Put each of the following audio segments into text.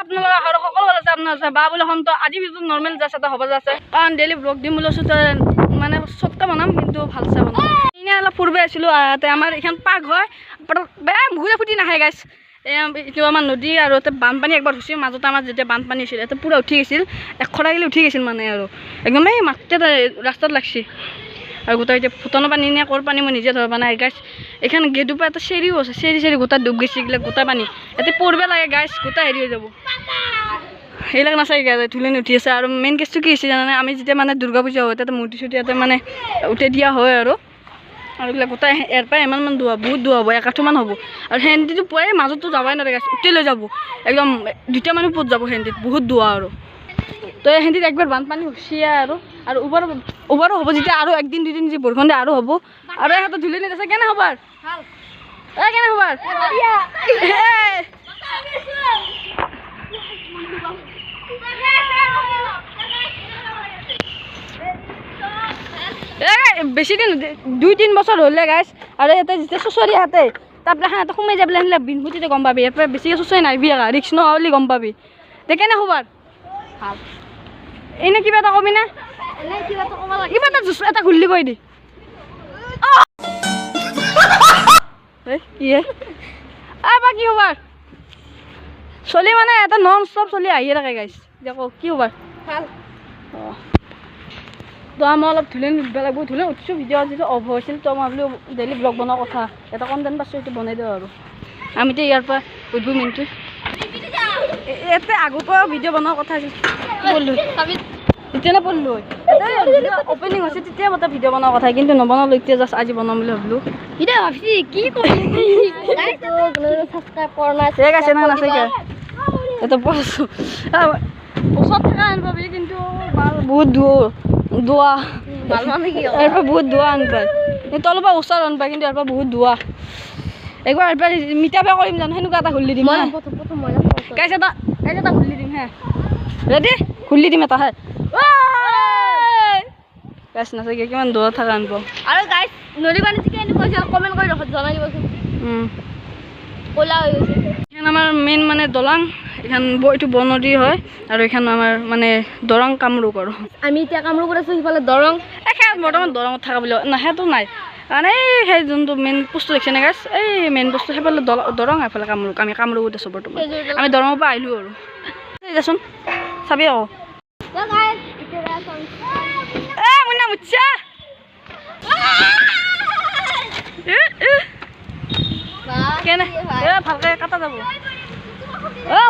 আপোনালোকে আৰু সকলো ভাল আছে আপোনাৰ আছে বা বোলে হম তো আজি ভিডিঅ নৰ্মেল যাচ এটা হ'ব যাছে কাৰণ ডেইলি ব্লগ দিম বুলি মানে চটকা বনাম কিন্তু ভালছে বনাম এনে অলপ ফুৰিব আহিছিলোঁ তাতে আমাৰ এইখন পাৰ্ক হয় বেয়া ঘূৰে ফুটি নাহে গাইছ এইটো আমাৰ নদী আৰু তাতে বানপানী একবাৰ হৈছিল মাজতে আমাৰ যেতিয়া বানপানী হৈছিল ইয়াতে পূৰা উঠি গৈছিল এশৰা গিলি উঠি গৈছিল মানে আৰু একদম এই মাত্ৰ ৰাস্তাত লাগছি আৰু গোটেই এতিয়া ফুটানৰ পানী নে ক'ৰ পানী মই নিজে ধৰিব নাই গাইছ এইখন গেটৰ পৰা এটা চেৰিও আছে চেৰি গোটেই ডুব গৈছে এইবিলাক গোটেই পানী ইয়াতে পৰিব লাগে গাইছ গোটেই হেৰি হৈ যাব সেইবিলাক নাচাই ধুলি উঠি আছে আৰু মেইন কেছটো কি হৈছে জানানে আমি যেতিয়া মানে দুৰ্গা পূজা হয় তাতে মূৰ্তি চূৰ্তি ইয়াতে মানে উঠাই দিয়া হয় আৰু এইবিলাক গোটেই ইয়াৰ পৰা ইমানমান দূৰ বহুত দূৰ হ'ব 1 আঁঠুমান হ'ব আৰু হেন্দিটো পুৱাই মাজতো যাবই নোৱাৰে গাছ উঠি লৈ যাব একদম 2টা মানুহ পুত যাব হেন্দিত বহুত দূৰ আৰু তো হেন্দিত একবাৰ বানপানী হৈছিয়ে আৰু ওবাৰো হ'ব যেতিয়া আৰু 1 দিন 2 দিন যি বৰষুণ দিয়ে আৰু হ'ব আৰু ইহঁতে ধুলি নিছে কেনে হ'ব কেনে হ'ব বেছি দিন 2-3 বছৰ হ'লে গাইছ আৰু ইয়াতে যেতিয়া চুচৰি হাতে তাৰপৰা সিহঁতে সোমাই যাবলৈ আহিলে বিনপুতিতে গম পাবি ইয়াৰ পৰা বেছিকৈ চুচৰি নাহিবি ৰিক্স নহ'লে গম পাবি দে কেনে খবৰ ভাল এনে কিবা এটা কবি না কিবা এটা ঘূলি কৈ দি কি বা কি খবৰ চলি মানে এটা নন ষ্টপ চলি আহিয়ে থাকে গাইছ দেখো কি খবৰ ভাল তো মই অলপ ধুলে নিব লাগিব ধুলে উঠিছোঁ ভিডিঅ' যিটো অফ হৈছিল তো মই বোলো ডেইলি ব্লগ বনোৱাৰ কথা এটা কণ্টেণ্ট পাইছোঁ এইটো বনাই দিওঁ আৰু আমিতো ইয়াৰ পৰা উঠবো মিনিটটো ইয়াতে আগৰ পৰা ভিডিঅ' বনোৱাৰ কথা আছিল পঢ়লোঁ এতিয়া নপঢ়লোঁ অপেনিং হৈছে তেতিয়া এটা ভিডিঅ' বনোৱাৰ কথা কিন্তু নবনালোঁ এতিয়া জাষ্ট আজি বনাম বুলি ভাবিলোঁ এতিয়া ভাবছি কি ঠিক আছে না নাচাইকে এটা পঢ়ছোঁ ওচৰত থকা আনপাবি কিন্তু বহুত দূৰ ইয়াৰ পৰা বহুত দূৰ আনপায় তলৰ পৰা ওচৰত আনপায় কিন্তু ইয়াৰ পৰা বহুত দূৰ একবাৰ ইয়াৰ পৰা মিটাপে কৰিম জানো সেনেকুৱা এটা ঘূলি দিম গাইছ এটা ঘূলি দিম হে ৰেডি ঘূলি দিম এটা হে গাইছ নাচাগে কিমান দূৰত থকা আনপাওঁ আৰু গাইছ নদী পানী চিকে এনেকুৱা কমেণ্ট কৰি জনাই দিবচোন ক'লা হৈ গৈছে এইখন আমাৰ মেইন মানে দলং এইখন এইটো বনদী হয় আৰু এইখন আমাৰ মানে দৰং কামৰূপ আৰু আমি এতিয়া কামৰূপত আছোঁ সিফালে দৰং বৰ্তমান দৰঙত থকা বুলি না সেইটো নাই কাৰণ সেই যোনটো মেইন বস্তু দেখিছে নে গাইছ এই মেইন বস্তু সেইফালে দৰং সেইফালে কামৰূপ আমি কামৰূপত আছোঁ বৰ্তমান আমি দৰঙৰ পৰা আহিলোঁ আৰু দেচোন চাবি আকৌ মুন্না মুচ্ছা কেনে ভালকে কাটা যাব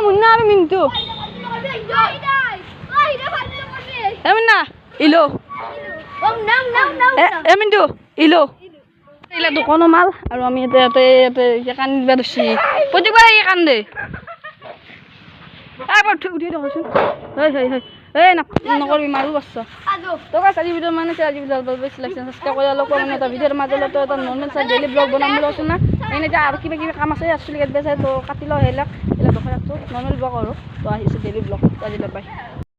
মুন্না আৰু মিন্টু মুন্না ইলো মিন্টু ইলো এইবিলাক দোকানৰ মাল আৰু আমি ইয়াতে কান্দি দিবা ধৰিছি প্ৰতিবাৰে কান্দে উঠি দেখোন হয় নকৰিবি মাৰো বাচ্চা তো গাইছ আজি ভিডিঅ' মানে আজি ভিডিঅ' বেছি লাগিছে চেষ্টা কৰি অলপ মানে এটা ভিডিঅ'ৰ মাজত এটা নৰ্মেল চাই ডেইলি ব্লগ বনাম বুলি কৈছোঁ না এনে এতিয়া আৰু কিবা কাম আছে একচুৱেলি কাটিব চাই তো কাটি লওঁ সেইবিলাক দোকান নৰ্মেল ব্লগ আৰু তো আহিছে ডেইলি ব্লগ আজিলৈ পাই